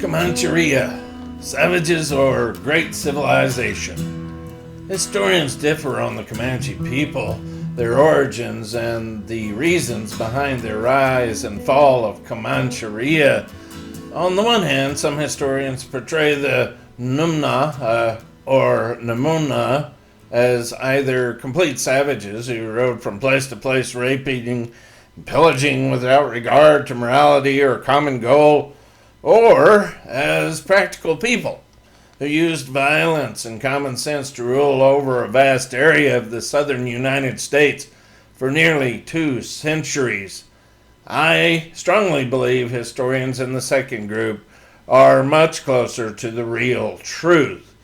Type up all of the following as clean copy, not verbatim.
Comancheria, savages or great civilization. Historians differ on the Comanche people, their origins, and the reasons behind their rise and fall of Comancheria. On the one hand, some historians portray the Numna or Namuna as either complete savages who rode from place to place raping and pillaging without regard to morality or common goal, or as practical people who used violence and common sense to rule over a vast area of the southern United States for nearly 2 centuries. I strongly believe historians in the second group are much closer to the real truth.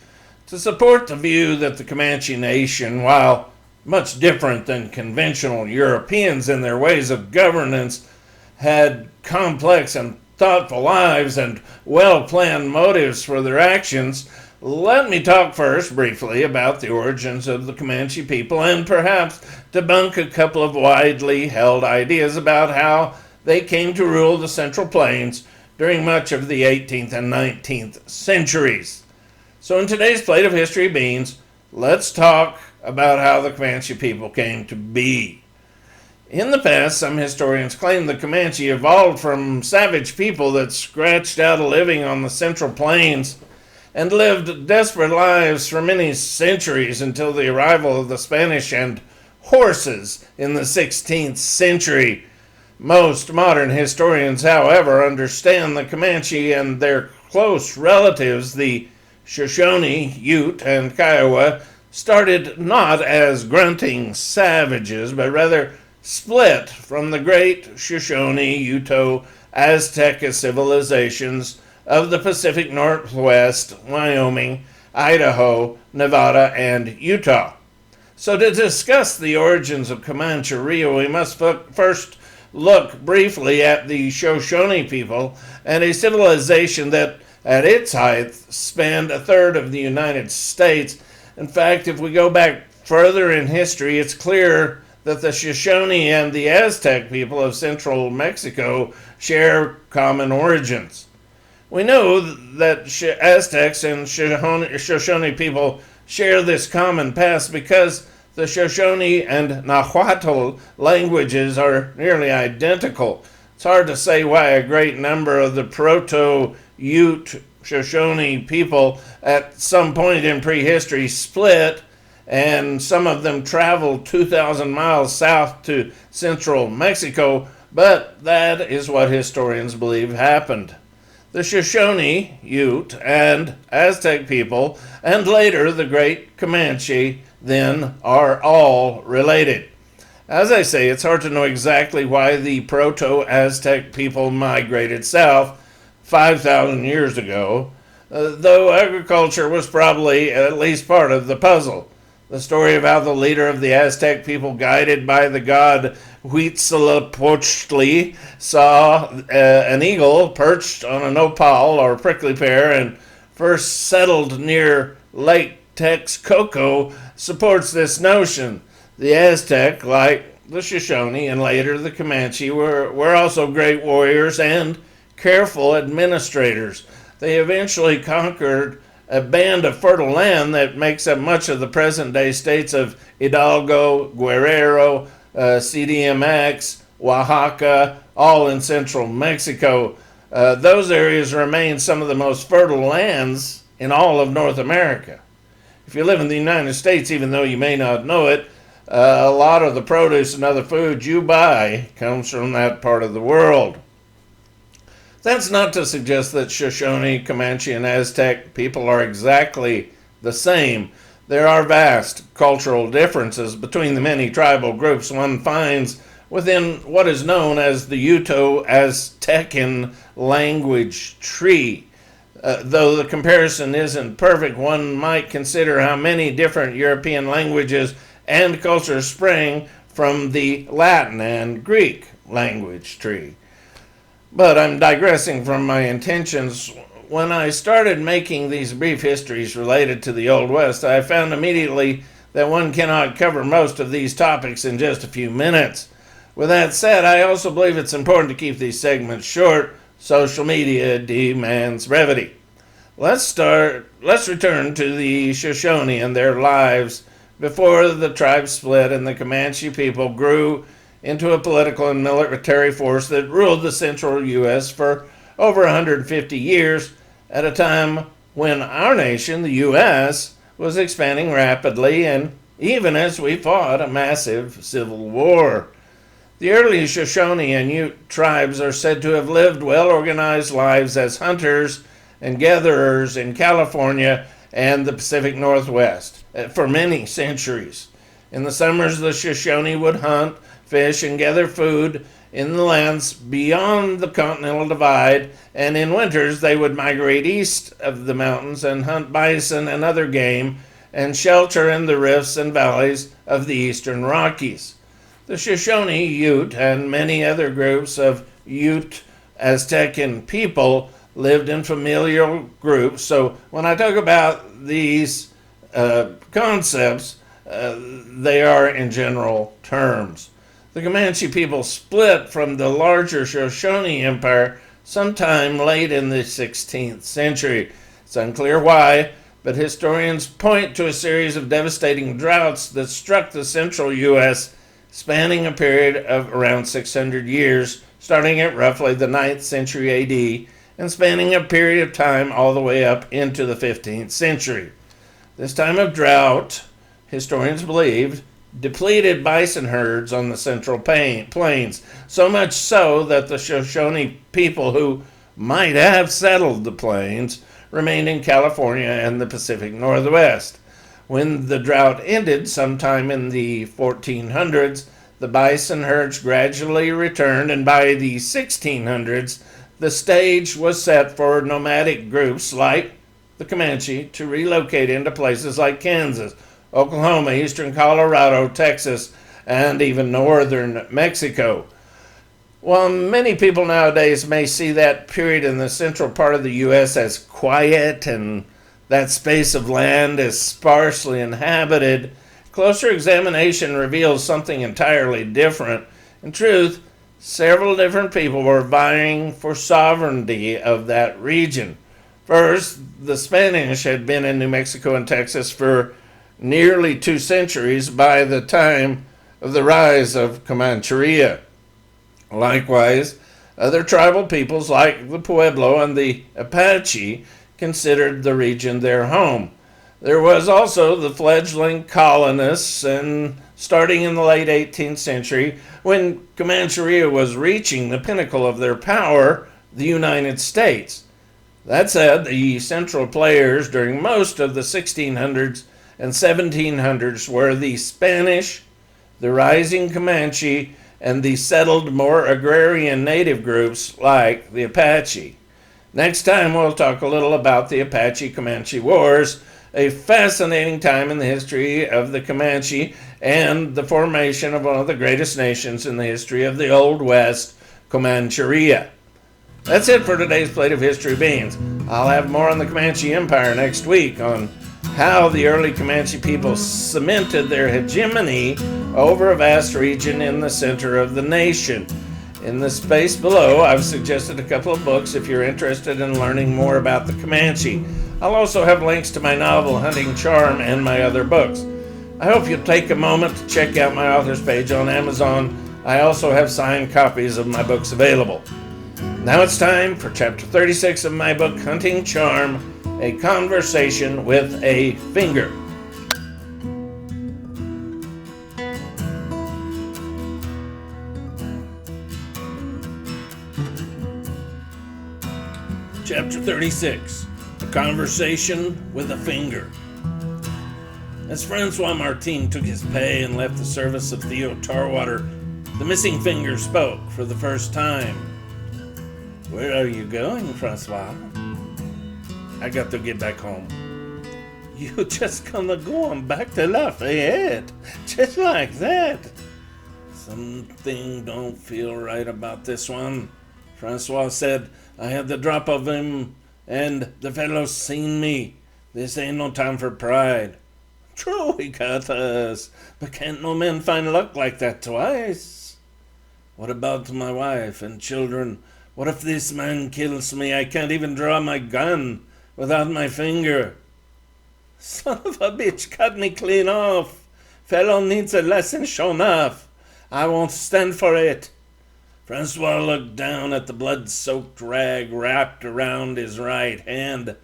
To support the view that the Comanche Nation, while much different than conventional Europeans in their ways of governance, had complex and thoughtful lives and well-planned motives for their actions, let me talk first briefly about the origins of the Comanche people and perhaps debunk a couple of widely held ideas about how they came to rule the Central Plains during much of the 18th and 19th centuries. So in today's Plate of History Beans, let's talk about how the Comanche people came to be. In the past, some historians claim the Comanche evolved from savage people that scratched out a living on the Central Plains and lived desperate lives for many centuries until the arrival of the Spanish and horses in the 16th century. Most modern historians, however, understand the Comanche and their close relatives, the Shoshone, Ute, and Kiowa, started not as grunting savages, but rather split from the great Shoshone, Uto-Aztec civilizations of the Pacific Northwest, Wyoming, Idaho, Nevada, and Utah. So to discuss the origins of Comancheria, we must first look briefly at the Shoshone people and a civilization that at its height spanned a third of the United States. In fact, if we go back further in history, it's clear that the Shoshone and the Aztec people of central Mexico share common origins. We know that Aztecs and Shoshone people share this common past because the Shoshone and Nahuatl languages are nearly identical. It's hard to say why a great number of the Proto-Ute Shoshone people at some point in prehistory split, and some of them traveled 2,000 miles south to central Mexico, but that is what historians believe happened. The Shoshone, Ute, and Aztec people, and later the great Comanche, then are all related. As I say, it's hard to know exactly why the Proto-Aztec people migrated south 5,000 years ago, though agriculture was probably at least part of the puzzle. The story of how the leader of the Aztec people, guided by the god Huitzilopochtli, saw an eagle perched on a nopal or prickly pear and first settled near Lake Texcoco supports this notion. The Aztec, like the Shoshone and later the Comanche, were also great warriors and careful administrators. They eventually conquered a band of fertile land that makes up much of the present-day states of Hidalgo, Guerrero, CDMX, Oaxaca, all in central Mexico. Those areas remain some of the most fertile lands in all of North America. If you live in the United States, even though you may not know it, a lot of the produce and other food you buy comes from that part of the world. That's not to suggest that Shoshone, Comanche, and Aztec people are exactly the same. There are vast cultural differences between the many tribal groups one finds within what is known as the Uto-Aztecan language tree. Though the comparison isn't perfect, one might consider how many different European languages and cultures spring from the Latin and Greek language tree. But I'm digressing from my intentions. When I started making these brief histories related to the Old West, I found immediately that one cannot cover most of these topics in just a few minutes. With that said, I also believe it's important to keep these segments short social media demands brevity. Let's return to the Shoshone and their lives before the tribe split and the Comanche people grew into a political and military force that ruled the central U.S. for over 150 years at a time when our nation, the U.S., was expanding rapidly and even as we fought a massive civil war. The early Shoshone and Ute tribes are said to have lived well-organized lives as hunters and gatherers in California and the Pacific Northwest for many centuries. In the summers, the Shoshone would hunt, fish, and gather food in the lands beyond the Continental Divide, and in winters they would migrate east of the mountains and hunt bison and other game and shelter in the rifts and valleys of the eastern Rockies. The Shoshone, Ute, and many other groups of Uto-Aztecan people lived in familial groups. So when I talk about these concepts, they are in general terms. The Comanche people split from the larger Shoshone Empire sometime late in the 16th century. It's unclear why, but historians point to a series of devastating droughts that struck the central U.S., spanning a period of around 600 years, starting at roughly the 9th century A.D., and spanning a period of time all the way up into the 15th century. This time of drought, historians believed, depleted bison herds on the central plains, so much so that the Shoshone people who might have settled the plains remained in California and the Pacific Northwest. When the drought ended sometime in the 1400s, the bison herds gradually returned, and by the 1600s, the stage was set for nomadic groups like the Comanche to relocate into places like Kansas, Oklahoma, eastern Colorado, Texas, and even northern Mexico. While many people nowadays may see that period in the central part of the U.S. as quiet and that space of land as sparsely inhabited, closer examination reveals something entirely different. In truth, several different people were vying for sovereignty of that region. First, the Spanish had been in New Mexico and Texas for nearly 2 centuries by the time of the rise of Comancheria. Likewise, other tribal peoples like the Pueblo and the Apache considered the region their home. There was also the fledgling colonists, and starting in the late 18th century, when Comancheria was reaching the pinnacle of their power, the United States. That said, the central players during most of the 1600s and 1700s were the Spanish, the rising Comanche, and the settled, more agrarian native groups like the Apache. Next time we'll talk a little about the Apache-Comanche Wars, a fascinating time in the history of the Comanche and the formation of one of the greatest nations in the history of the Old West, Comancheria. That's it for today's Plate of History Beans. I'll have more on the Comanche Empire next week on how the early Comanche people cemented their hegemony over a vast region in the center of the nation. In the space below, I've suggested a couple of books if you're interested in learning more about the Comanche. I'll also have links to my novel, Hunting Charm, and my other books. I hope you'll take a moment to check out my author's page on Amazon. I also have signed copies of my books available. Now it's time for Chapter 36 of my book, Hunting Charm, A Conversation with a Finger. Chapter 36, A Conversation with a Finger. As Francois Martin took his pay and left the service of Theo Tarwater, the missing finger spoke for the first time. "Where are you going, Francois?" "I got to get back home." "You just gonna go on back to Lafayette? Just like that?" "Something don't feel right about this one," Francois said. "I had the drop of him, and the fellow's seen me. This ain't no time for pride." "True, he got us, but can't no man find luck like that twice." "What about my wife and children? What if this man kills me? I can't even draw my gun without my finger. Son of a bitch cut me clean off. Fellow needs a lesson shown off. I won't stand for it. Francois looked down at the blood-soaked rag wrapped around his right hand.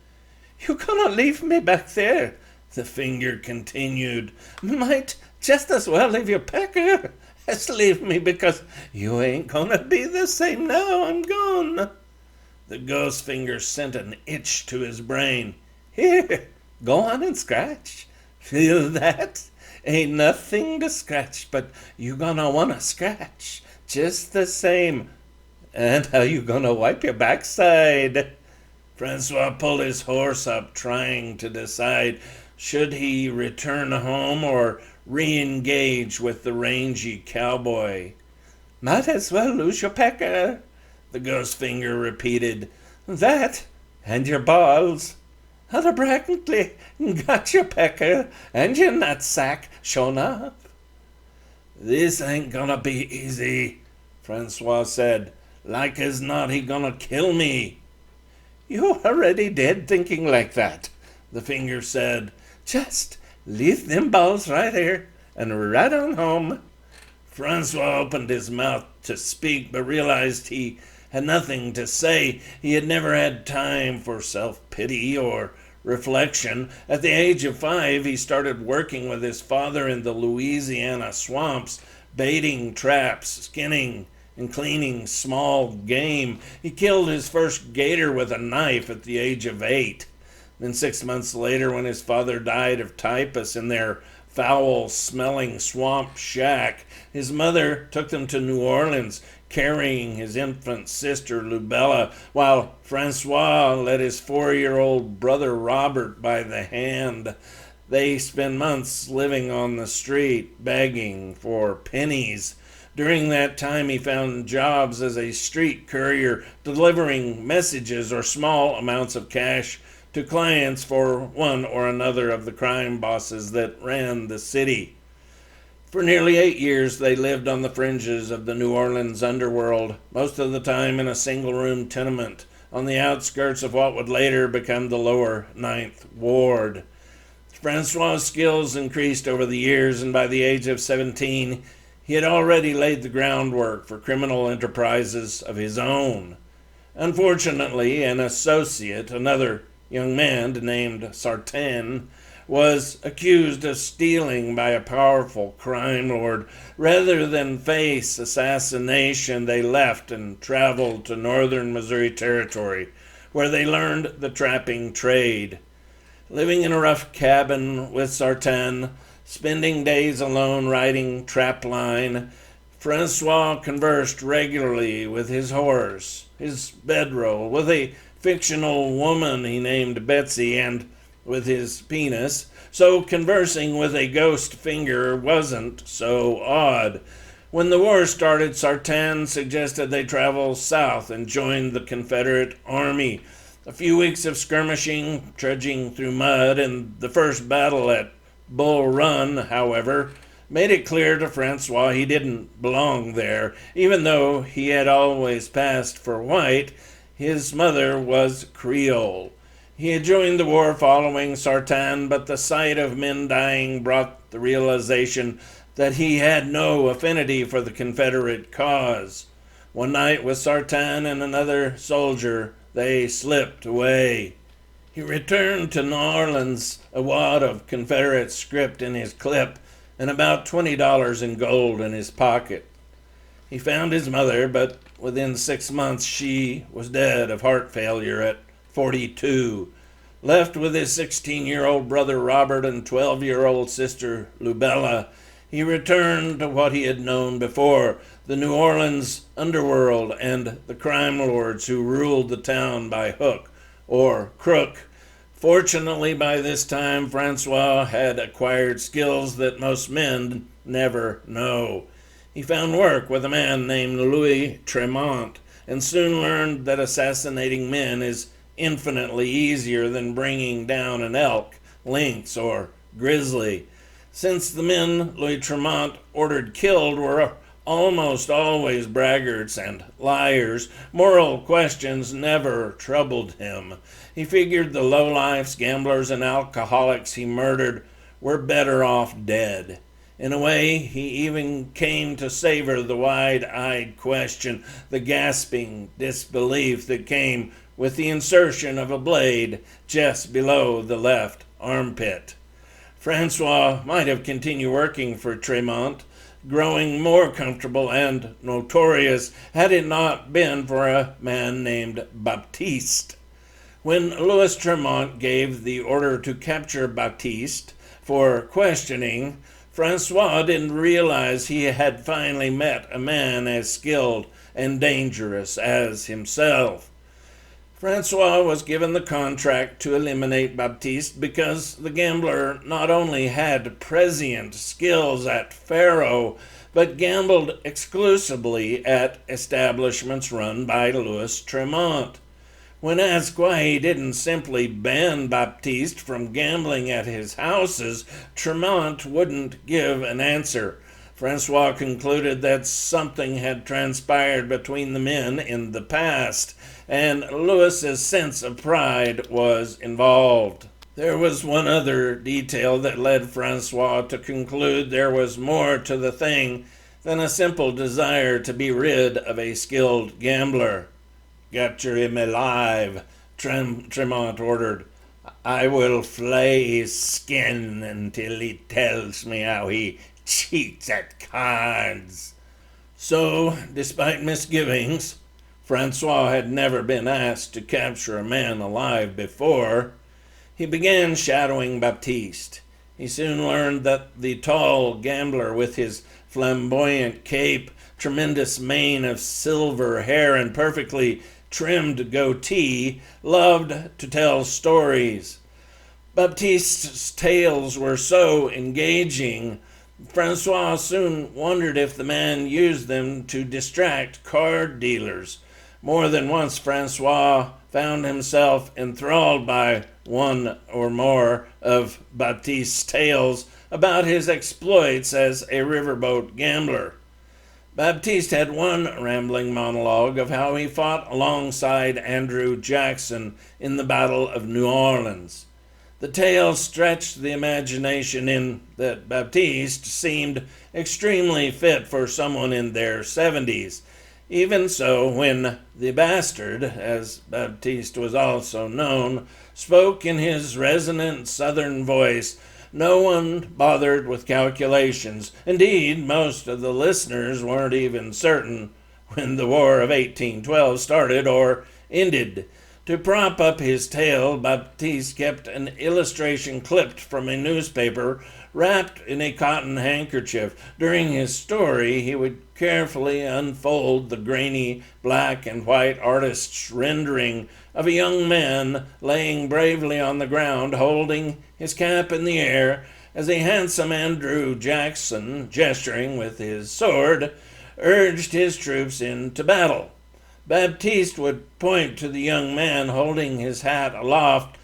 You gonna leave me back there? The finger continued. Might just as well leave your pecker as leave me, because you ain't gonna be the same now I'm gone. The ghost finger sent an itch to his brain. Here, go on and scratch. Feel that? Ain't nothing to scratch, but you gonna wanna scratch just the same. And how you gonna wipe your backside? Francois pulled his horse up, trying to decide should he return home or re-engage with the rangy cowboy. Might as well lose your pecker, the ghost finger repeated. That and your balls. Apparently got your pecker and your nutsack shown up. This ain't gonna be easy, Francois said. Like as not he gonna kill me. You already dead thinking like that, the finger said. Just leave them balls right here and right on home. Francois opened his mouth to speak, but realized he had nothing to say. He had never had time for self-pity or reflection. At the age of 5, he started working with his father in the Louisiana swamps, baiting traps, skinning, and cleaning small game. He killed his first gator with a knife at the age of 8. Then 6 months later, when his father died of typhus in their foul-smelling swamp shack, his mother took them to New Orleans, carrying his infant sister Lubella, while Francois led his 4-year-old brother Robert by the hand. They spent months living on the street, begging for pennies. During that time, he found jobs as a street courier, delivering messages or small amounts of cash to clients for one or another of the crime bosses that ran the city. For nearly 8 years, they lived on the fringes of the New Orleans underworld, most of the time in a single-room tenement on the outskirts of what would later become the lower Ninth Ward. Francois' skills increased over the years, and by the age of 17, he had already laid the groundwork for criminal enterprises of his own. Unfortunately, an associate, another young man named Sartain, was accused of stealing by a powerful crime lord. Rather than face assassination, they left and traveled to northern Missouri Territory, where they learned the trapping trade. Living in a rough cabin with Sartain, spending days alone riding trapline, Francois conversed regularly with his horse, his bedroll, with a fictional woman he named Betsy, and with his penis, so conversing with a ghost finger wasn't so odd. When the war started, Sartain suggested they travel south and join the Confederate Army. A few weeks of skirmishing, trudging through mud, and the first battle at Bull Run, however, made it clear to Francois he didn't belong there. Even though he had always passed for white, his mother was Creole. He had joined the war following Sartain, but the sight of men dying brought the realization that he had no affinity for the Confederate cause. One night with Sartain and another soldier, they slipped away. He returned to New Orleans, a wad of Confederate script in his clip and about $20 in gold in his pocket. He found his mother, but within 6 months she was dead of heart failure at 42. Left with his 16-year-old brother Robert and 12-year-old sister Lubella, he returned to what he had known before, the New Orleans underworld and the crime lords who ruled the town by hook or crook. Fortunately, by this time, Francois had acquired skills that most men never know. He found work with a man named Louis Tremont, and soon learned that assassinating men is infinitely easier than bringing down an elk, lynx, or grizzly. Since the men Louis Tremont ordered killed were almost always braggarts and liars, moral questions never troubled him. He figured the lowlifes, gamblers, and alcoholics he murdered were better off dead. In a way, he even came to savor the wide-eyed question, the gasping disbelief that came with the insertion of a blade just below the left armpit. Francois might have continued working for Tremont, growing more comfortable and notorious, had it not been for a man named Baptiste. When Louis Tremont gave the order to capture Baptiste for questioning, Francois didn't realize he had finally met a man as skilled and dangerous as himself. Francois was given the contract to eliminate Baptiste because the gambler not only had prescient skills at faro, but gambled exclusively at establishments run by Louis Tremont. When asked why he didn't simply ban Baptiste from gambling at his houses, Tremont wouldn't give an answer. Francois concluded that something had transpired between the men in the past, and Louis's sense of pride was involved. There was one other detail that led Francois to conclude there was more to the thing than a simple desire to be rid of a skilled gambler. "Capture him alive," Tremont ordered. "I will flay his skin until he tells me how he cheats at cards." So, despite misgivings, Francois had never been asked to capture a man alive before. He began shadowing Baptiste. He soon learned that the tall gambler with his flamboyant cape, tremendous mane of silver hair, and perfectly trimmed goatee, loved to tell stories. Baptiste's tales were so engaging, Francois soon wondered if the man used them to distract card dealers. More than once, Francois found himself enthralled by one or more of Baptiste's tales about his exploits as a riverboat gambler. Baptiste had one rambling monologue of how he fought alongside Andrew Jackson in the Battle of New Orleans. The tale stretched the imagination in that Baptiste seemed extremely fit for someone in their 70s. Even so, when the bastard, as Baptiste was also known, spoke in his resonant southern voice, no one bothered with calculations. Indeed, most of the listeners weren't even certain when the War of 1812 started or ended. To prop up his tale, Baptiste kept an illustration clipped from a newspaper wrapped in a cotton handkerchief. During his story, he would carefully unfold the grainy black and white artist's rendering of a young man laying bravely on the ground, holding his cap in the air, as a handsome Andrew Jackson, gesturing with his sword, urged his troops into battle. Baptiste would point to the young man holding his hat aloft,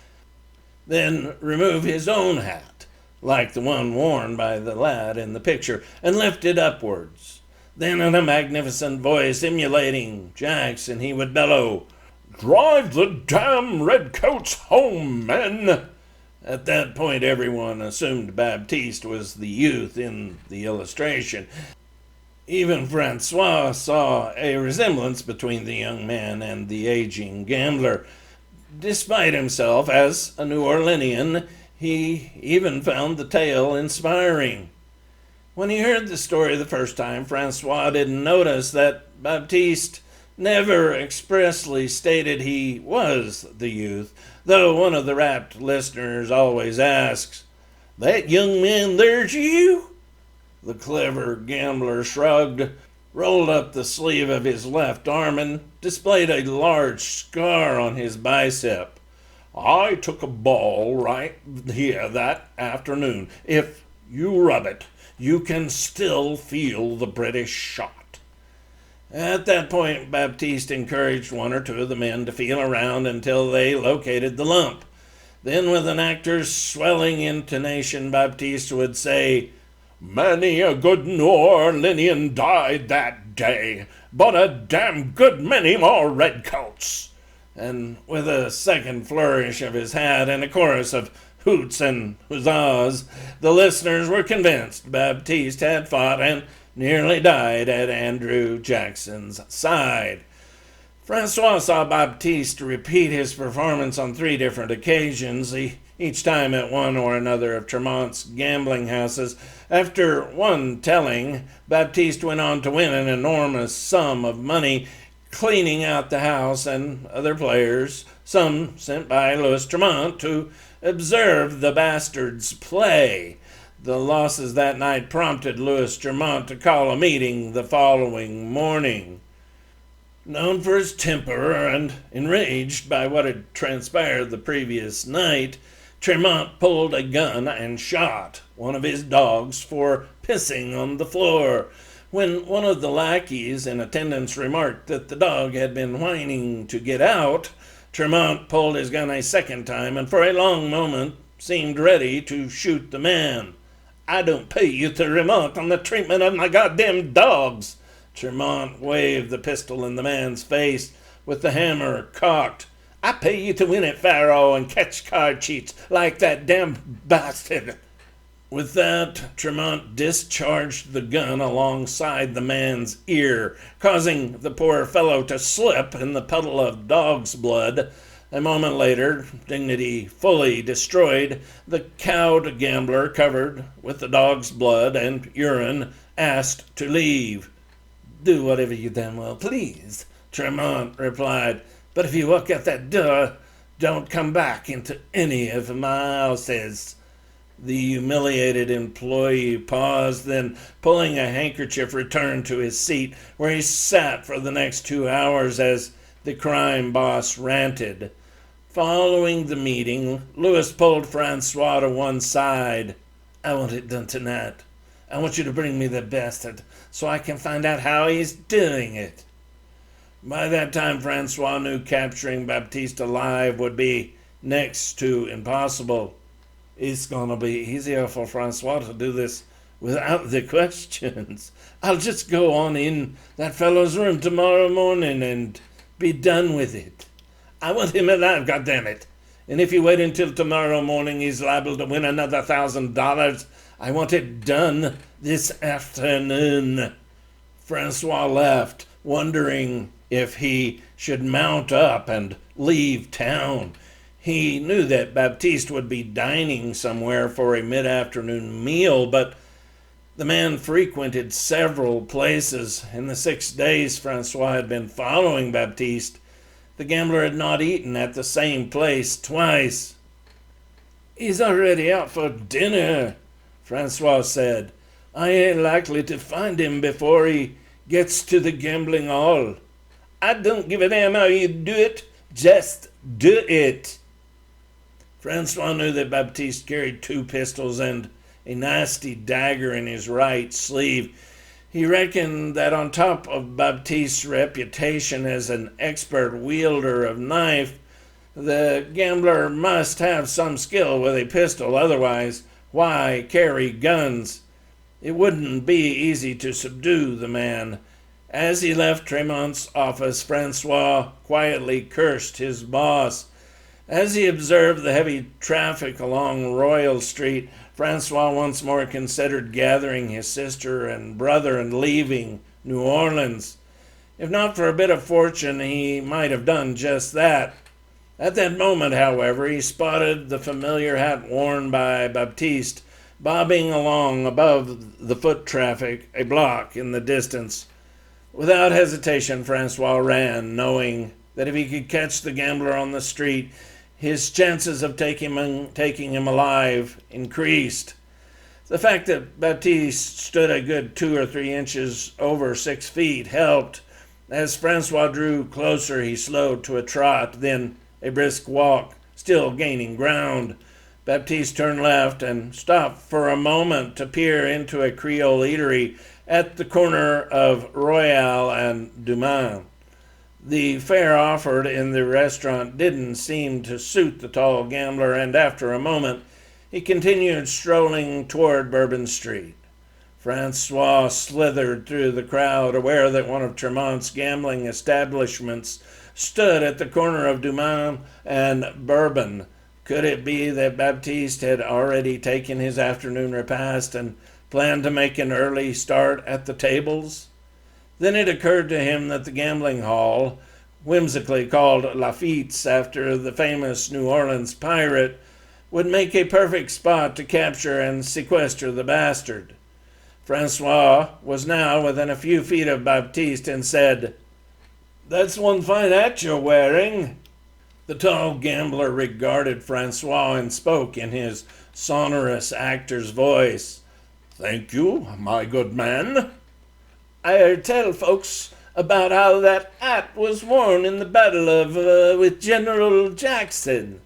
then remove his own hat, like the one worn by the lad in the picture, and lift it upwards. Then in a magnificent voice emulating Jackson, he would bellow, "Drive the damn redcoats home, men!" At that point, everyone assumed Baptiste was the youth in the illustration. Even Francois saw a resemblance between the young man and the aging gambler. Despite himself as a New Orleanian, he even found the tale inspiring. When he heard the story the first time, Francois didn't notice that Baptiste never expressly stated he was the youth, though one of the rapt listeners always asks, "That young man there's you?" The clever gambler shrugged, rolled up the sleeve of his left arm, and displayed a large scar on his bicep. "I took a ball right here that afternoon. If you rub it, you can still feel the British shot." At that point, Baptiste encouraged one or two of the men to feel around until they located the lump. Then, with an actor's swelling intonation, Baptiste would say, Many a good New Orleanian died that day, but a damn good many more redcoats. And with a second flourish of his hat and a chorus of hoots and huzzas, the listeners were convinced Baptiste had fought and nearly died at Andrew Jackson's side. Francois saw Baptiste repeat his performance on 3 different occasions, each time at one or another of Tremont's gambling houses. After one telling, Baptiste went on to win an enormous sum of money cleaning out the house and other players, some sent by Louis Tremont to observe the bastard's play. The losses that night prompted Louis Tremont to call a meeting the following morning. Known for his temper and enraged by what had transpired the previous night, Tremont pulled a gun and shot one of his dogs for pissing on the floor. When one of the lackeys in attendance remarked that the dog had been whining to get out, Tremont pulled his gun a second time and for a long moment seemed ready to shoot the man. "I don't pay you to remark on the treatment of my goddamn dogs." Tremont waved the pistol in the man's face with the hammer cocked. "I pay you to win at faro and catch card cheats like that damn bastard." With that, Tremont discharged the gun alongside the man's ear, causing the poor fellow to slip in the puddle of dog's blood. A moment later, dignity fully destroyed, the cowed gambler, covered with the dog's blood and urine, asked to leave. "Do whatever you damn well please," Tremont replied, "but if you walk out that door, don't come back into any of my houses." The humiliated employee paused, then, pulling a handkerchief, returned to his seat, where he sat for the next 2 hours as the crime boss ranted. Following the meeting, Louis pulled Francois to one side. "I want it done tonight. I want you to bring me the bastard so I can find out how he's doing it." By that time, Francois knew capturing Baptiste alive would be next to impossible. "It's going to be easier for Francois to do this without the questions. I'll just go on in that fellow's room tomorrow morning and be done with it. I want him alive, goddammit. And if you wait until tomorrow morning, he's liable to win another $1,000. I want it done this afternoon." Francois left, wondering if he should mount up and leave town. He knew that Baptiste would be dining somewhere for a mid-afternoon meal, but the man frequented several places. In the 6 days Francois had been following Baptiste, the gambler had not eaten at the same place twice. "He's already out for dinner," Francois said. "I ain't likely to find him before he gets to the gambling hall." "I don't give a damn how you do it. Just do it." Francois knew that Baptiste carried 2 pistols and a nasty dagger in his right sleeve. He reckoned that on top of Baptiste's reputation as an expert wielder of knife, the gambler must have some skill with a pistol, otherwise why carry guns? It wouldn't be easy to subdue the man. As he left Tremont's office, Francois quietly cursed his boss. As he observed the heavy traffic along Royal Street, Francois once more considered gathering his sister and brother and leaving New Orleans. If not for a bit of fortune, he might have done just that. At that moment, however, he spotted the familiar hat worn by Baptiste bobbing along above the foot traffic a block in the distance. Without hesitation, Francois ran, knowing that if he could catch the gambler on the street, his chances of taking him alive increased. The fact that Baptiste stood a good 2 or 3 inches over 6 feet helped. As Francois drew closer, he slowed to a trot, then a brisk walk, still gaining ground. Baptiste turned left and stopped for a moment to peer into a Creole eatery at the corner of Royal and Dumas. The fare offered in the restaurant didn't seem to suit the tall gambler, and after a moment he continued strolling toward Bourbon Street. Francois slithered through the crowd, aware that one of Tremont's gambling establishments stood at the corner of Dumas and Bourbon. Could it be that Baptiste had already taken his afternoon repast and planned to make an early start at the tables? Then it occurred to him that the gambling hall, whimsically called Lafitte's after the famous New Orleans pirate, would make a perfect spot to capture and sequester the bastard. Francois was now within a few feet of Baptiste and said, "That's one fine hat you're wearing." The tall gambler regarded Francois and spoke in his sonorous actor's voice. "Thank you, my good man." "I tell folks about how that hat was worn in the battle of with General Jackson."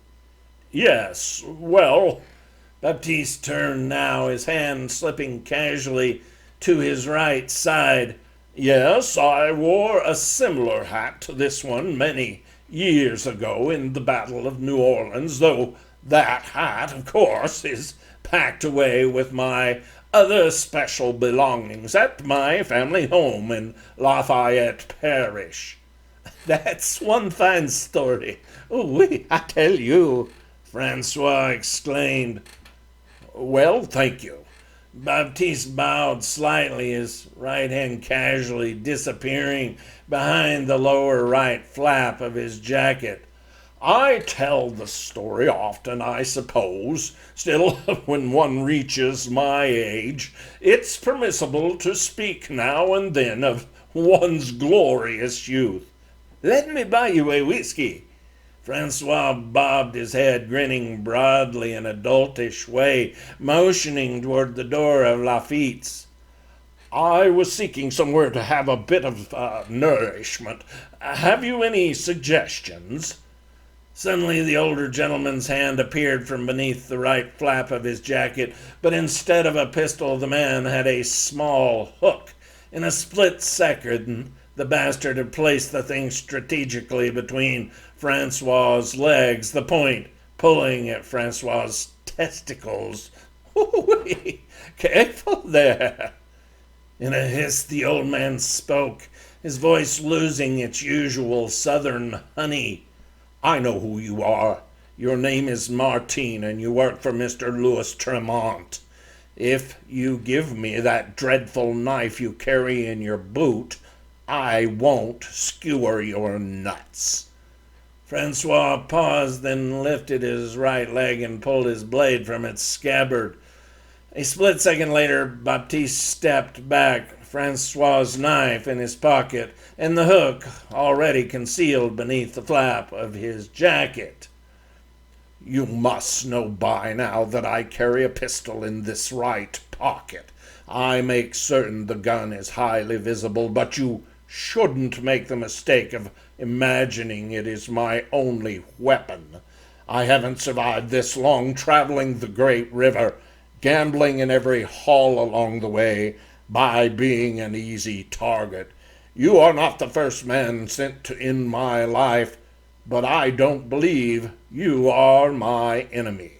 "Yes, well," Baptiste turned now, his hand slipping casually to his right side. "Yes, I wore a similar hat to this one many years ago in the Battle of New Orleans, though that hat, of course, is packed away with my other special belongings at my family home in Lafayette Parish." "That's one fine story. Oui, I tell you," Francois exclaimed. "Well, thank you." Baptiste bowed slightly, his right hand casually disappearing behind the lower right flap of his jacket. "I tell the story often, I suppose. Still, when one reaches my age, it's permissible to speak now and then of one's glorious youth." "Let me buy you a whiskey." Francois bobbed his head, grinning broadly in a doltish way, motioning toward the door of Lafitte's. "I was seeking somewhere to have a bit of nourishment. Have you any suggestions?" Suddenly the older gentleman's hand appeared from beneath the right flap of his jacket, but instead of a pistol the man had a small hook. In a split second the bastard had placed the thing strategically between Francois's legs, the point pulling at Francois's testicles. "Careful there!" In a hiss the old man spoke, his voice losing its usual southern honey. "I know who you are. Your name is Martin, and you work for Mr. Louis Tremont. If you give me that dreadful knife you carry in your boot, I won't skewer your nuts." Francois paused, then lifted his right leg and pulled his blade from its scabbard. A split second later, Baptiste stepped back, Francois's knife in his pocket, and the hook already concealed beneath the flap of his jacket. "You must know by now that I carry a pistol in this right pocket. I make certain the gun is highly visible, but you shouldn't make the mistake of imagining it is my only weapon. I haven't survived this long traveling the great river, gambling in every hall along the way, by being an easy target. You are not the first man sent to end my life, but I don't believe you are my enemy.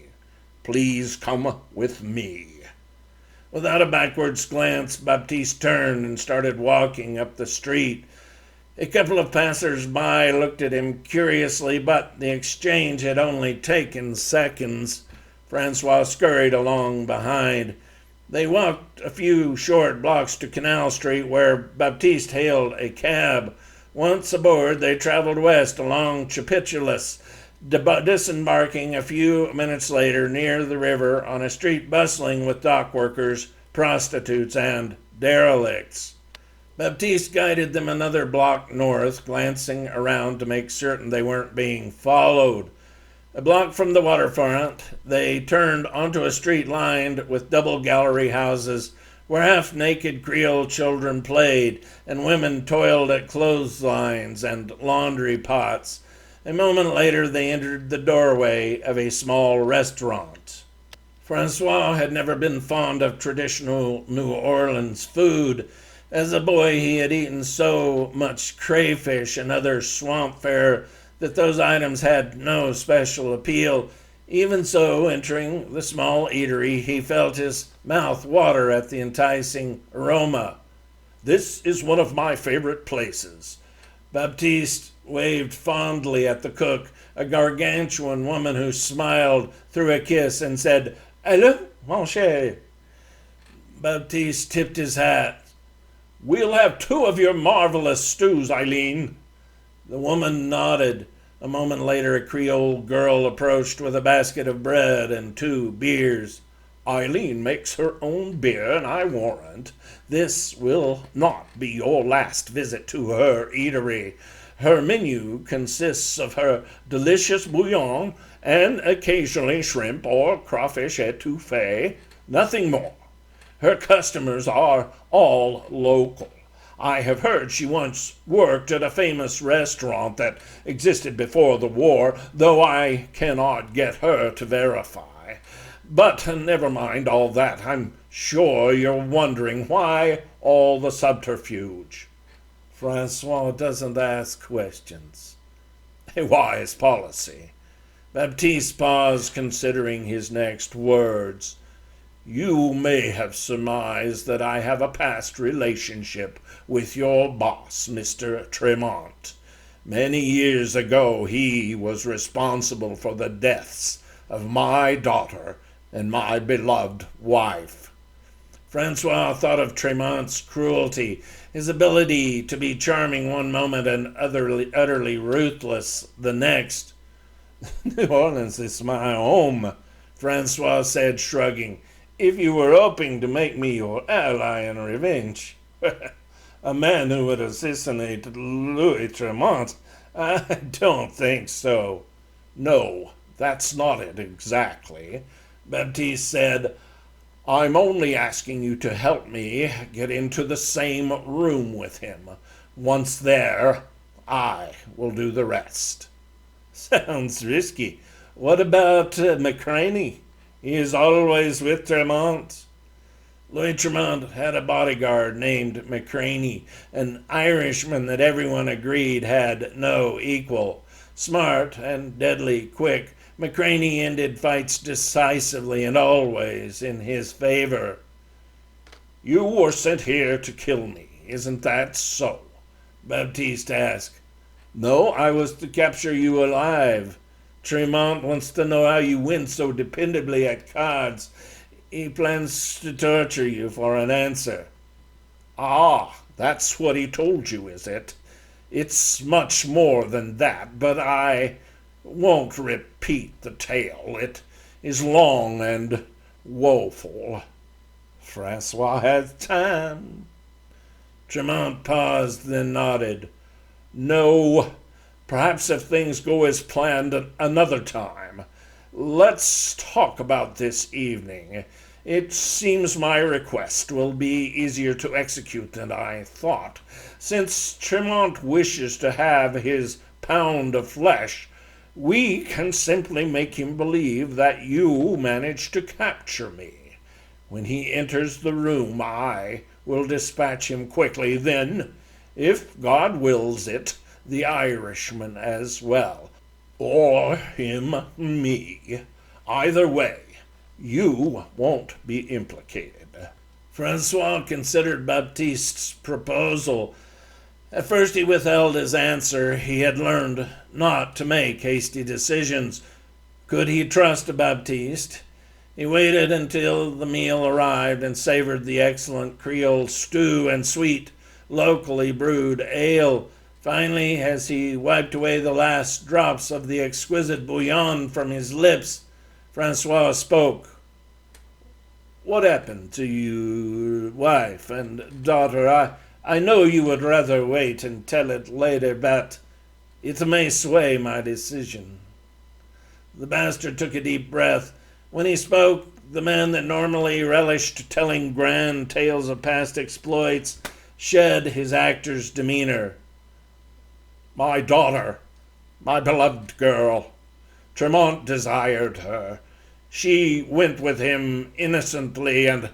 Please come with me." Without a backwards glance, Baptiste turned and started walking up the street. A couple of passers-by looked at him curiously, but the exchange had only taken seconds. Francois scurried along behind. They walked a few short blocks to Canal Street, where Baptiste hailed a cab. Once aboard, they traveled west along Chapitulus, disembarking a few minutes later near the river on a street bustling with dock workers, prostitutes, and derelicts. Baptiste guided them another block north, glancing around to make certain they weren't being followed. A block from the waterfront, they turned onto a street lined with double gallery houses where half-naked Creole children played and women toiled at clotheslines and laundry pots. A moment later, they entered the doorway of a small restaurant. Francois had never been fond of traditional New Orleans food. As a boy, he had eaten so much crayfish and other swamp fare that those items had no special appeal. Even so, entering the small eatery, he felt his mouth water at the enticing aroma. "This is one of my favorite places." Baptiste waved fondly at the cook, a gargantuan woman who smiled through a kiss and said, "Allez, mon cher." Baptiste tipped his hat. "We'll have 2 of your marvelous stews, Eileen." The woman nodded. A moment later, a Creole girl approached with a basket of bread and 2 beers. "Eileen makes her own beer, and I warrant this will not be your last visit to her eatery. Her menu consists of her delicious bouillon and occasionally shrimp or crawfish étouffée, nothing more. Her customers are all local. I have heard she once worked at a famous restaurant that existed before the war, though I cannot get her to verify. But never mind all that. I'm sure you're wondering why all the subterfuge." Francois doesn't ask questions. A wise policy. Baptiste paused, considering his next words. "You may have surmised that I have a past relationship with your boss, Mr. Tremont. Many years ago, he was responsible for the deaths of my daughter and my beloved wife." Francois thought of Tremont's cruelty, his ability to be charming one moment and utterly ruthless the next. "New Orleans is my home," Francois said, shrugging. "If you were hoping to make me your ally in revenge, a man who would assassinate Louis Tremont, I don't think so." "No, that's not it exactly," Baptiste said. "I'm only asking you to help me get into the same room with him. Once there, I will do the rest." "Sounds risky. What about McCraney? He is always with Tremont." Louis Tremont had a bodyguard named McCraney, an Irishman that everyone agreed had no equal. Smart and deadly quick, McCraney ended fights decisively and always in his favor. "You were sent here to kill me, isn't that so?" Baptiste asked. "No, I was to capture you alive. Tremont wants to know how you win so dependably at cards. He plans to torture you for an answer." "Ah, that's what he told you, is it? It's much more than that, but I won't repeat the tale. It is long and woeful." Francois has time. Tremont paused, then nodded. "No, perhaps if things go as planned another time. Let's talk about this evening. It seems my request will be easier to execute than I thought. Since Tremont wishes to have his pound of flesh, we can simply make him believe that you managed to capture me. When he enters the room, I will dispatch him quickly. Then, if God wills it, the Irishman as well. Or him, me. Either way, you won't be implicated." Francois considered Baptiste's proposal. At first he withheld his answer. He had learned not to make hasty decisions. Could he trust Baptiste? He waited until the meal arrived and savored the excellent Creole stew and sweet, locally brewed ale. Finally, as he wiped away the last drops of the exquisite bouillon from his lips, Francois spoke. "What happened to your wife and daughter? I know you would rather wait and tell it later, but it may sway my decision." The bastard took a deep breath. When he spoke, the man that normally relished telling grand tales of past exploits shed his actor's demeanor. "My daughter, my beloved girl. Tremont desired her. She went with him innocently, and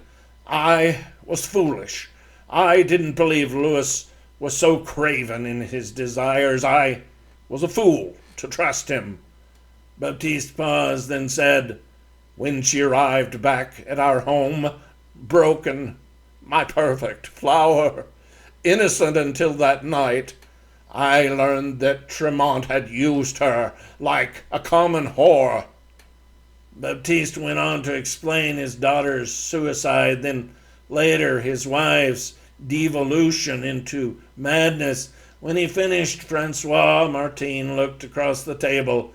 I was foolish. I didn't believe Louis was so craven in his desires. I was a fool to trust him. Baptiste paused, then said, "When she arrived back at our home, broken, my perfect flower, innocent until that night, I learned that Tremont had used her like a common whore." Baptiste went on to explain his daughter's suicide, then later his wife's devolution into madness. When he finished, Francois Martin looked across the table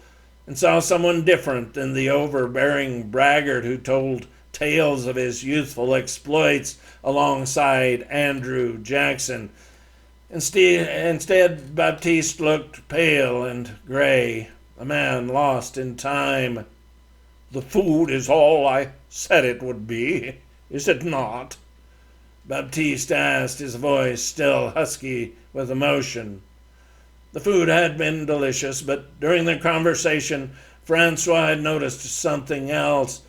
and saw someone different than the overbearing braggart who told tales of his youthful exploits alongside Andrew Jackson. Instead, Baptiste looked pale and gray, a man lost in time. "The food is all I said it would be, is it not?" Baptiste asked, his voice still husky with emotion. The food had been delicious, but during their conversation, Francois had noticed something else.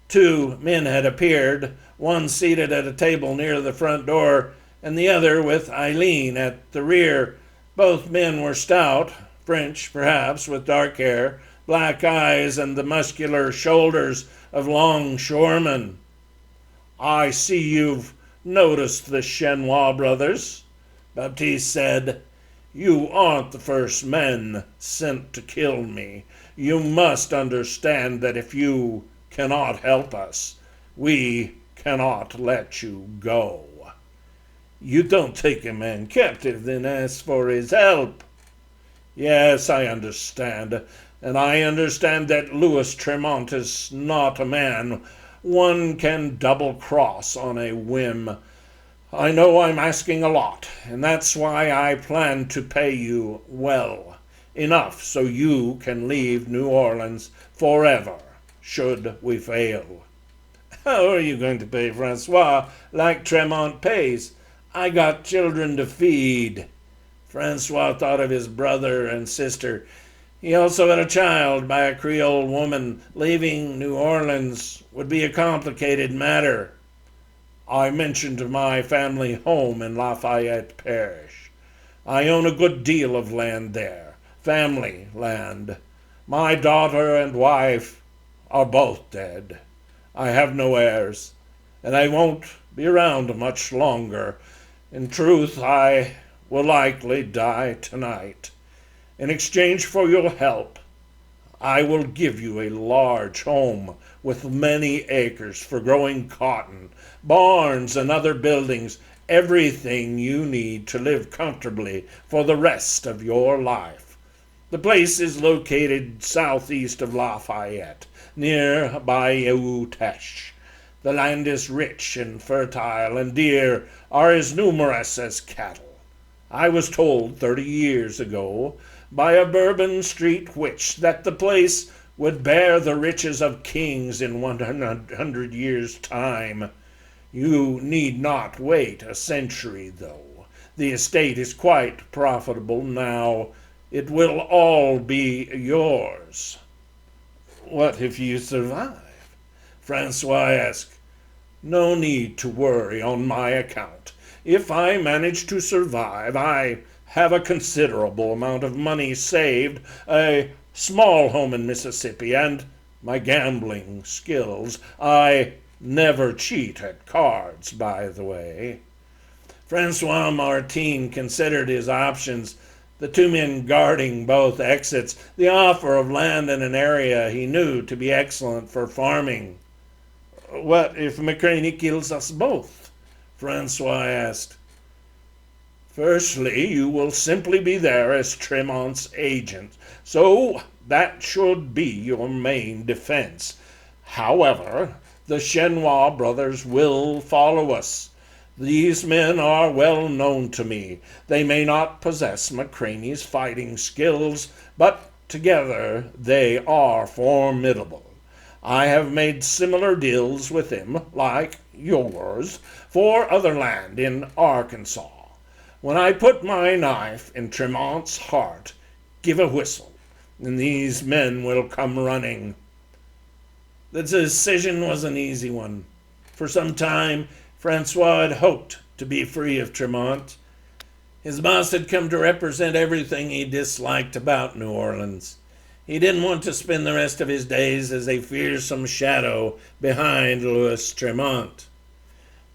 Two men had appeared, one seated at a table near the front door, and the other with Eileen at the rear. Both men were stout, French perhaps, with dark hair, black eyes, and the muscular shoulders of longshoremen. "I see you've noticed the Chenois brothers," Baptiste said. "You aren't the first men sent to kill me. You must understand that if you cannot help us, we cannot let you go." "You don't take a man captive, then ask for his help." "Yes, I understand. And I understand that Louis Tremont is not a man one can double-cross on a whim. I know I'm asking a lot, and that's why I plan to pay you well. Enough so you can leave New Orleans forever, should we fail." "How are you going to pay, Francois, like Tremont pays? I got children to feed." Francois thought of his brother and sister. He also had a child by a Creole woman. Leaving New Orleans would be a complicated matter. "I mentioned my family home in Lafayette Parish. I own a good deal of land there, family land. My daughter and wife are both dead. I have no heirs, and I won't be around much longer. In truth, I will likely die tonight. In exchange for your help, I will give you a large home with many acres for growing cotton, barns and other buildings, everything you need to live comfortably for the rest of your life. The place is located southeast of Lafayette, near Bayou Teche. The land is rich and fertile, and deer are as numerous as cattle. I was told 30 years ago by a Bourbon Street witch that the place would bear the riches of kings in 100 years' time. You need not wait a century, though. The estate is quite profitable now. It will all be yours." "What if you survive?" Francois asked. "No need to worry on my account. If I manage to survive, I have a considerable amount of money saved, a small home in Mississippi, and my gambling skills. I never cheat at cards, by the way." Francois Martin considered his options, the two men guarding both exits, the offer of land in an area he knew to be excellent for farming. "What if McCraney kills us both?" Francois asked. "Firstly, you will simply be there as Tremont's agent, so that should be your main defense. However, the Chenois brothers will follow us. These men are well known to me. They may not possess McCraney's fighting skills, but together they are formidable. I have made similar deals with them, like yours, for other land in Arkansas. When I put my knife in Tremont's heart, give a whistle, and these men will come running." The decision was an easy one. For some time, Francois had hoped to be free of Tremont. His boss had come to represent everything he disliked about New Orleans. He didn't want to spend the rest of his days as a fearsome shadow behind Louis Tremont.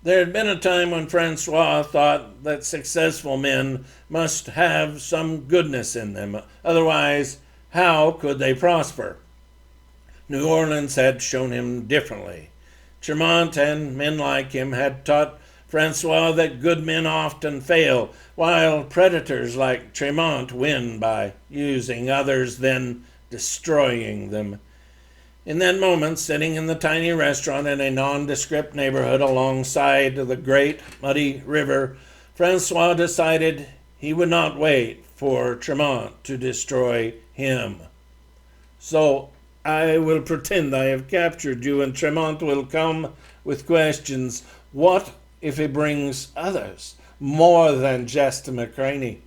There had been a time when Francois thought that successful men must have some goodness in them, otherwise, how could they prosper? New Orleans had shown him differently. Tremont and men like him had taught Francois that good men often fail, while predators like Tremont win by using others, then destroying them. In that moment, sitting in the tiny restaurant in a nondescript neighborhood alongside the great muddy river, Francois decided he would not wait for Tremont to destroy him. So I will pretend I have captured you, and Tremont will come with questions. What if he brings others, more than just McCraney?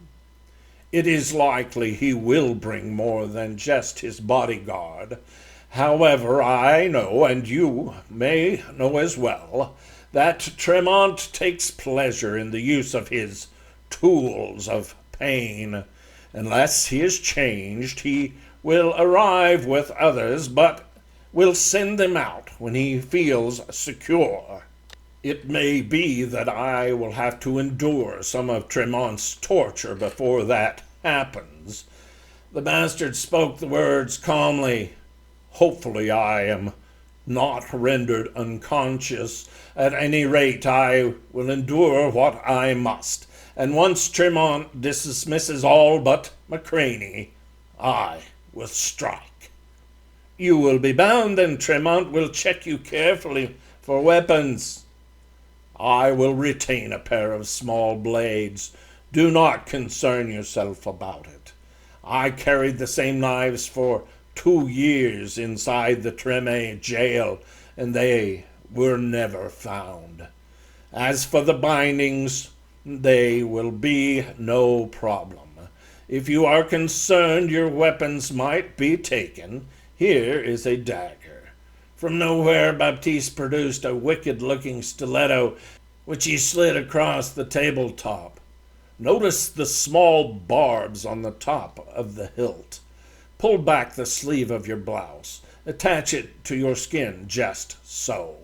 It is likely he will bring more than just his bodyguard. However, I know, and you may know as well, that Tremont takes pleasure in the use of his tools of pain. Unless he is changed, he will arrive with others, but will send them out when he feels secure. It may be that I will have to endure some of Tremont's torture before that happens. The bastard spoke the words calmly. Hopefully I am not rendered unconscious. At any rate, I will endure what I must. And once Tremont dismisses all but McCraney, I will strike. You will be bound, and Tremont will check you carefully for weapons. I will retain a pair of small blades. Do not concern yourself about it. I carried the same knives for 2 years inside the Treme jail, and they were never found. As for the bindings, they will be no problem. If you are concerned your weapons might be taken, here is a dagger. From nowhere, Baptiste produced a wicked-looking stiletto, which he slid across the tabletop. Notice the small barbs on the top of the hilt. Pull back the sleeve of your blouse. Attach it to your skin, just so.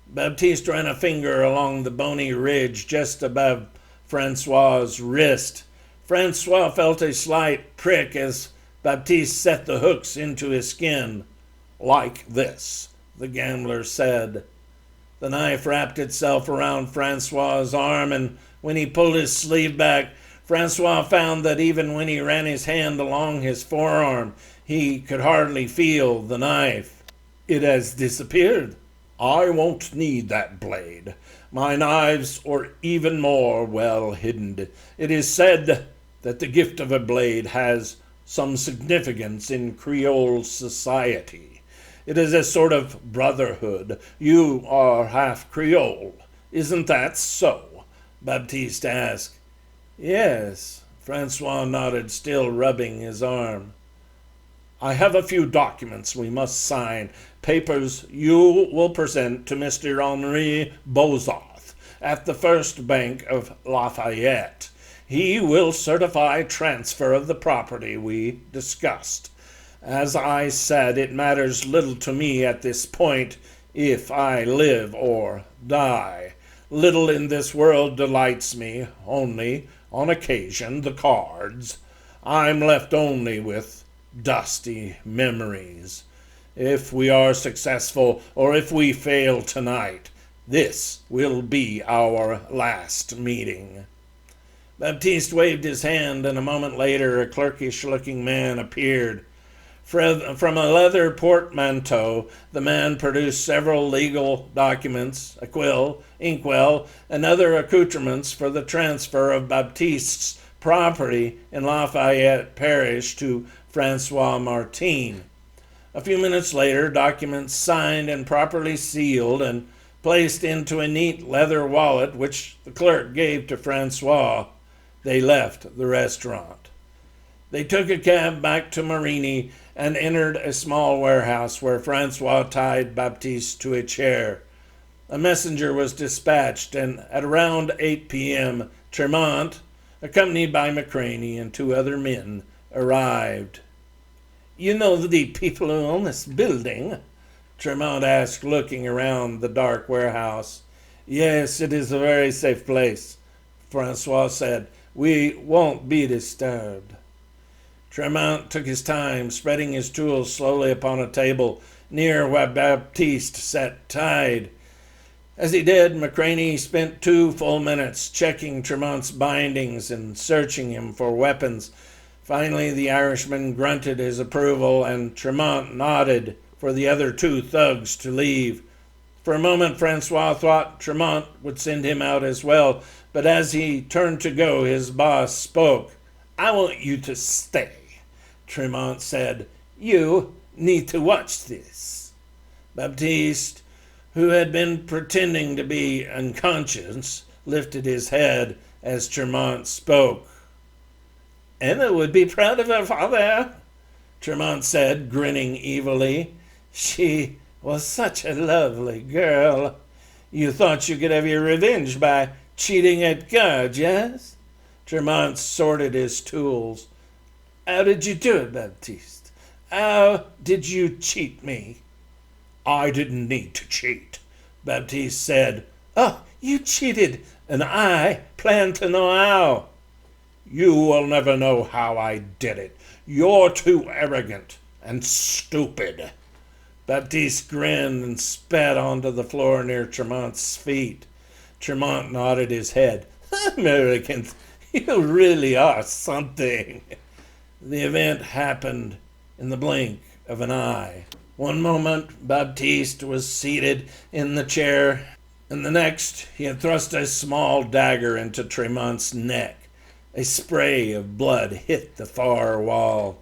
Baptiste ran a finger along the bony ridge just above Francois's wrist. Francois felt a slight prick as Baptiste set the hooks into his skin. Like this, the gambler said. The knife wrapped itself around Francois's arm, and when he pulled his sleeve back, Francois found that even when he ran his hand along his forearm, he could hardly feel the knife. It has disappeared. I won't need that blade. My knives are even more well hidden. It is said that the gift of a blade has some significance in Creole society. It is a sort of brotherhood. You are half Creole. Isn't that so? Baptiste asked. Yes, Francois nodded, still rubbing his arm. I have a few documents we must sign, papers you will present to Mr. Henri Bozarth at the First Bank of Lafayette. He will certify transfer of the property we discussed. As I said, it matters little to me at this point if I live or die. Little in this world delights me, only, on occasion, the cards. I'm left only with dusty memories. If we are successful, or if we fail tonight, this will be our last meeting. Baptiste waved his hand, and a moment later a clerkish-looking man appeared. From a leather portmanteau, the man produced several legal documents, a quill, inkwell, and other accoutrements for the transfer of Baptiste's property in Lafayette Parish to Francois Martin. A few minutes later, documents signed and properly sealed and placed into a neat leather wallet which the clerk gave to Francois, they left the restaurant. They took a cab back to Marigny and entered a small warehouse where Francois tied Baptiste to a chair. A messenger was dispatched, and at around 8 p.m., Tremont, accompanied by McCraney and 2 other men, arrived. You know the people who own this building? Tremont asked, looking around the dark warehouse. Yes, it is a very safe place, Francois said. We won't be disturbed. Tremont took his time, spreading his tools slowly upon a table near where Baptiste sat tied. As he did, McCraney spent 2 full minutes checking Tremont's bindings and searching him for weapons. Finally, the Irishman grunted his approval, and Tremont nodded for the other 2 thugs to leave. For a moment, Francois thought Tremont would send him out as well, but as he turned to go, his boss spoke. I want you to stay, Tremont said. You need to watch this. Baptiste, who had been pretending to be unconscious, lifted his head as Tremont spoke. Emma would be proud of her father, Tremont said, grinning evilly. She was such a lovely girl. You thought you could have your revenge by cheating at cards, yes? Tremont sorted his tools. How did you do it, Baptiste? How did you cheat me? I didn't need to cheat, Baptiste said. Oh, you cheated, and I plan to know how. You will never know how I did it. You're too arrogant and stupid. Baptiste grinned and spat onto the floor near Tremont's feet. Tremont nodded his head. Americans, you really are something. The event happened in the blink of an eye. One moment, Baptiste was seated in the chair, and the next, he had thrust a small dagger into Tremont's neck. A spray of blood hit the far wall.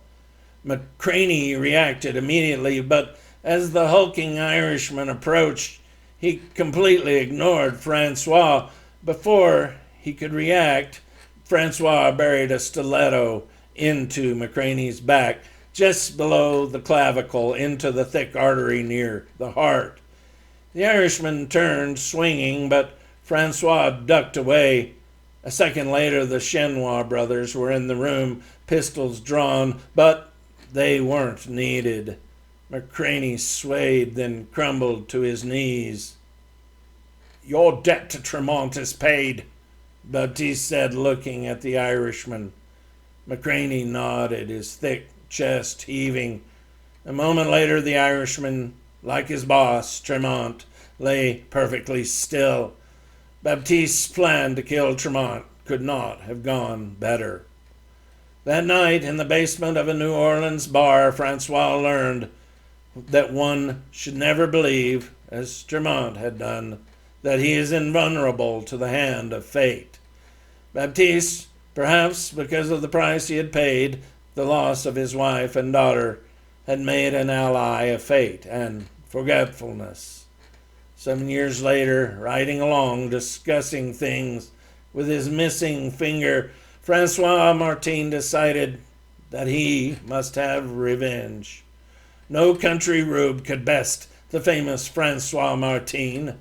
McCraney reacted immediately, but as the hulking Irishman approached, he completely ignored Francois. Before he could react, Francois buried a stiletto into McCraney's back, just below the clavicle, into the thick artery near the heart. The Irishman turned, swinging, but Francois ducked away. A second later, the Chenois brothers were in the room, pistols drawn, but they weren't needed. McCraney swayed, then crumbled to his knees. Your debt to Tremont is paid, Baptiste said, looking at the Irishman. McCraney nodded, his thick chest heaving. A moment later, the Irishman, like his boss, Tremont, lay perfectly still. Baptiste's plan to kill Tremont could not have gone better. That night, in the basement of a New Orleans bar, Francois learned that one should never believe, as Tremont had done, that he is invulnerable to the hand of fate. Baptiste, perhaps because of the price he had paid, the loss of his wife and daughter, had made an ally of fate and forgetfulness. 7 years later, riding along, discussing things with his missing finger, Francois Martin decided that he must have revenge. No country rube could best the famous Francois Martin.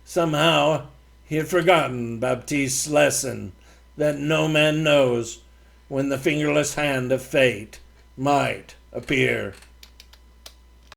Somehow he had forgotten Baptiste's lesson that no man knows when the fingerless hand of fate might appear.